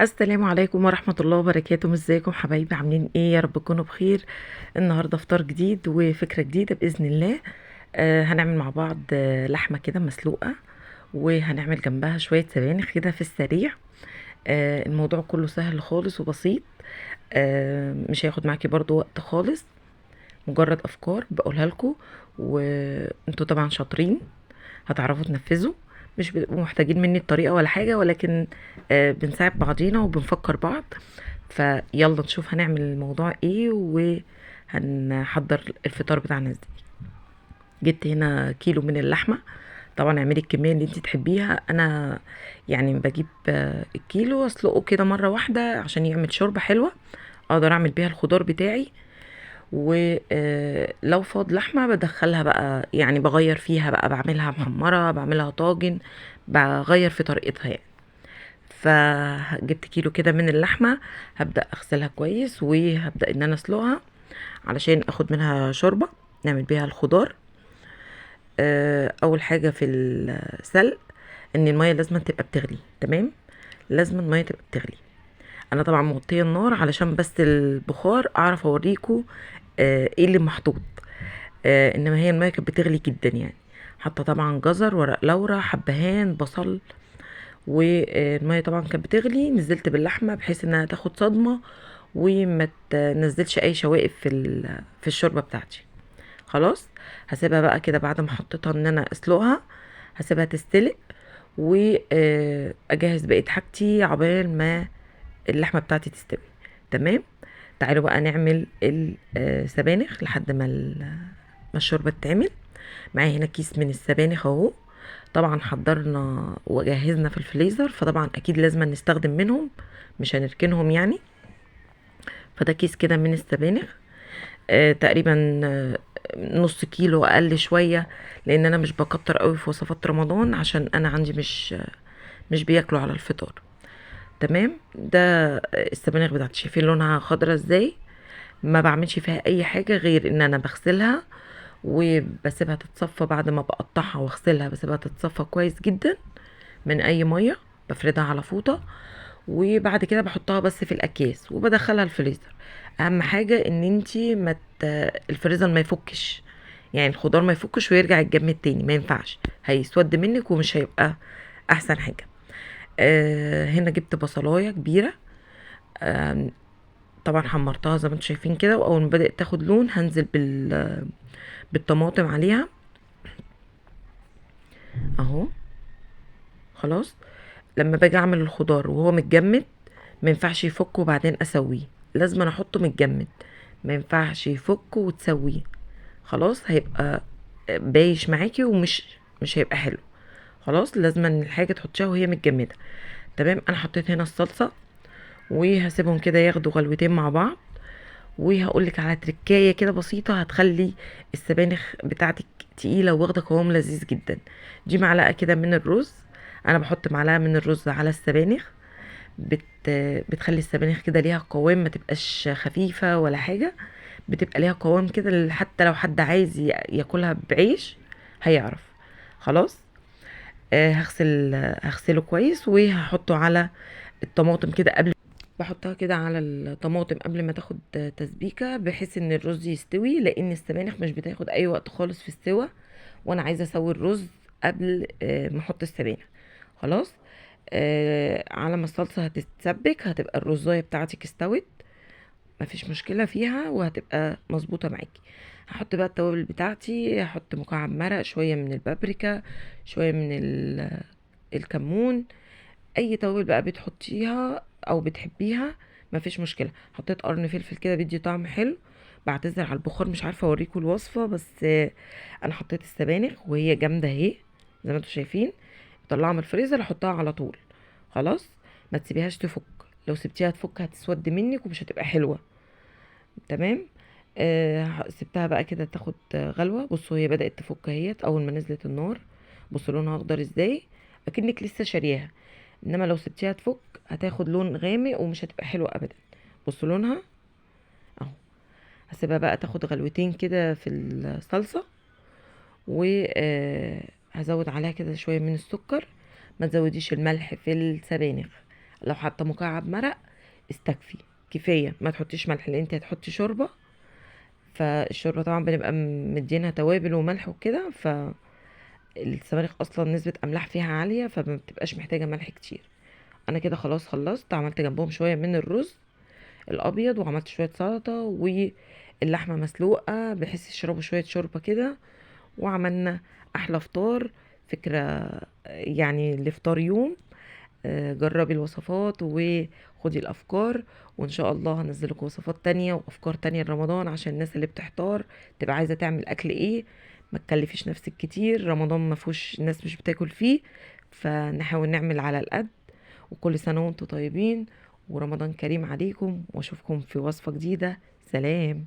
السلام عليكم ورحمة الله وبركاته. ازيكم حبايبي؟ عاملين ايه؟ يا رب تكونوا بخير. النهاردة فطار جديد وفكرة جديدة بإذن الله. هنعمل مع بعض لحمة كده مسلوقة، وهنعمل جنبها شوية سبانخ كده في السريع. الموضوع كله سهل خالص وبسيط. مش هياخد معاكي برضو وقت خالص، مجرد أفكار بقولها لكم، وانتوا طبعا شاطرين هتعرفوا تنفذوا. مش بتبقوا محتاجين مني الطريقة ولا حاجة، ولكن بنساعد بعضينا وبنفكر بعض. فيلا نشوف هنعمل الموضوع ايه، وهنحضر الفطار بتاعنا ازاي. جبت هنا كيلو من اللحمة. طبعا اعملي الكمية اللي انت تحبيها. انا يعني بجيب الكيلو اسلقه كده مرة واحدة عشان يعمل شوربة حلوة اقدر اعمل بيها الخضار بتاعي. ولو فاض لحمة بدخلها بقى، يعني بغير فيها بقى، بعملها محمرة، بعملها طاجن، بغير في طريقتها يعني. فجبت كيلو كده من اللحمة، هبدأ اغسلها كويس وهبدأ ان انا اسلقها علشان اخد منها شوربة نعمل بيها الخضار. اول حاجة في السلق ان المية لازم تبقى بتغلي. تمام، لازم المية تبقى بتغلي. انا طبعا موطيه النار علشان بس البخار اعرف اوريكم ايه اللي محطوط. انما هي الميه كانت بتغلي جدا يعني. حاطه طبعا جزر، ورق لورا، حبهان، بصل. والميه طبعا كانت بتغلي، نزلت باللحمه بحيث انها تاخد صدمه وما تنزلش اي شوائب في الشوربه بتاعتي. خلاص، هسيبها بقى كده بعد ما حطيتها ان انا اسلقها. هسيبها تستلق واجهز بقيه حاجتي عقبال ما اللحمه بتاعتي تستوي. تمام، تعالوا بقى نعمل السبانخ لحد ما الشوربه تتعمل. معايا هنا كيس من السبانخ اهو. طبعا حضرنا وجهزنا في الفريزر، فطبعا اكيد لازم نستخدم منهم، مش هنركنهم يعني. فده كيس كده من السبانخ. تقريبا نص كيلو اقل شويه، لان انا مش بكتر قوي في وصفات رمضان عشان انا عندي مش بياكلوا على الفطار. تمام، ده السبانخ بتاعتي. شايفين لونها خضرة ازاي؟ ما بعملش فيها اي حاجة غير ان انا بغسلها وبسيبها تتصفى. بعد ما بقطعها واغسلها بسيبها تتصفى كويس جدا من اي مية. بفردها على فوطة، وبعد كده بحطها بس في الاكياس وبدخلها الفريزر. اهم حاجة ان انتي الفريزر ما يفكش، يعني الخضار ما يفكش ويرجع يتجمد تاني، ما ينفعش، هيسود منك ومش هيبقى احسن حاجة. هنا جبت بصلاية كبيرة. آه طبعا حمرتها زي ما انتم شايفين كده، واول ما بدأت تاخد لون هنزل بالطماطم عليها اهو. خلاص، لما باجي اعمل الخضار وهو متجمد ما ينفعش يفك وبعدين اسويه، لازم انا احطه متجمد، ما ينفعش يفك وتسويه. خلاص هيبقى بايش معاكي ومش هيبقى حلو. خلاص، لازم ان الحاجه تحطيها وهي متجمده. تمام، انا حطيت هنا الصلصه وهسيبهم كده ياخدوا غلوتين مع بعض. وهقولك على تركاية كده بسيطة هتخلي السبانخ بتاعتك تقيلة واخدة قوام لذيذ جدا. دي معلقة كده من الرز. انا بحط معلقة من الرز على السبانخ. بت... بتخلي السبانخ كده ليها قوام، ما تبقاش خفيفة ولا حاجة. بتبقى ليها قوام كده، حتى لو حد عايز ياكلها بعيش هيعرف. خلاص، هغسله كويس وهحطه على الطماطم كده قبل. بحطها كده على الطماطم قبل ما تاخد تسبيكة بحيث ان الرز يستوي، لان السبانخ مش بتاخد اي وقت خالص في السوا، وانا عايزة اسوي الرز قبل ما احط السبانخ. خلاص، على ما الصلصة هتتسبك هتبقى الرزاية بتاعتك استوت، مفيش مشكلة فيها وهتبقى مظبوطة معاكي. هحط بقى التوابل بتاعتي، هحط مكعب مرق، شوية من البابريكا، شوية من الكمون. اي توابل بقى بتحطيها او بتحبيها مفيش مشكله. حطيت قرن فلفل كده بيدي طعم حلو. بعتذر على البخار، مش عارفه اوريكم الوصفه، بس انا حطيت السبانخ وهي جامده اهي زي ما انتم شايفين. طلعها من الفريزر احطها على طول. خلاص، ما تسيبيهاش تفك. لو سبتيها تفك هتسود منك ومش هتبقى حلوه. تمام، سبتها بقى كده تاخد غلوه. بصوا هي بدات تفك اهيت اول ما نزلت النار. بصوا لونها اخضر ازاي، اكنك لسه شارياها. انما لو سبتيها تفك هتاخد لون غامق ومش هتبقى حلوه ابدا. بصوا لونها اهو. هسيبها بقى تاخد غلوتين كده في الصلصه، وهزود عليها كده شويه من السكر. ما تزوديش الملح في السبانخ لو حاطه مكعب مرق استكفي كفايه، ما تحطيش ملح لان انت هتحطي شوربه، فالشوربه طبعا بنبقى مدينها توابل وملح وكده، فالسبانخ اصلا نسبه املاح فيها عاليه فما بتبقاش محتاجه ملح كتير. انا كده خلاص خلصت، عملت جنبهم شويه من الرز الابيض، وعملت شويه سلطه واللحمه مسلوقه بحيث يشربوا شويه شوربه كده، وعملنا احلى فطار. فكره يعني لفطار يوم. جربي الوصفات وخدي الافكار، وان شاء الله هنزل لكم وصفات تانية وافكار تانية لرمضان عشان الناس اللي بتحتار تبقى عايزه تعمل اكل ايه. ما تكلفيش نفسك كتير، رمضان ما فيهوش الناس مش بتاكل فيه، فنحاول نعمل على القد. وكل سنه وانتم طيبين، ورمضان كريم عليكم، واشوفكم في وصفه جديده. سلام.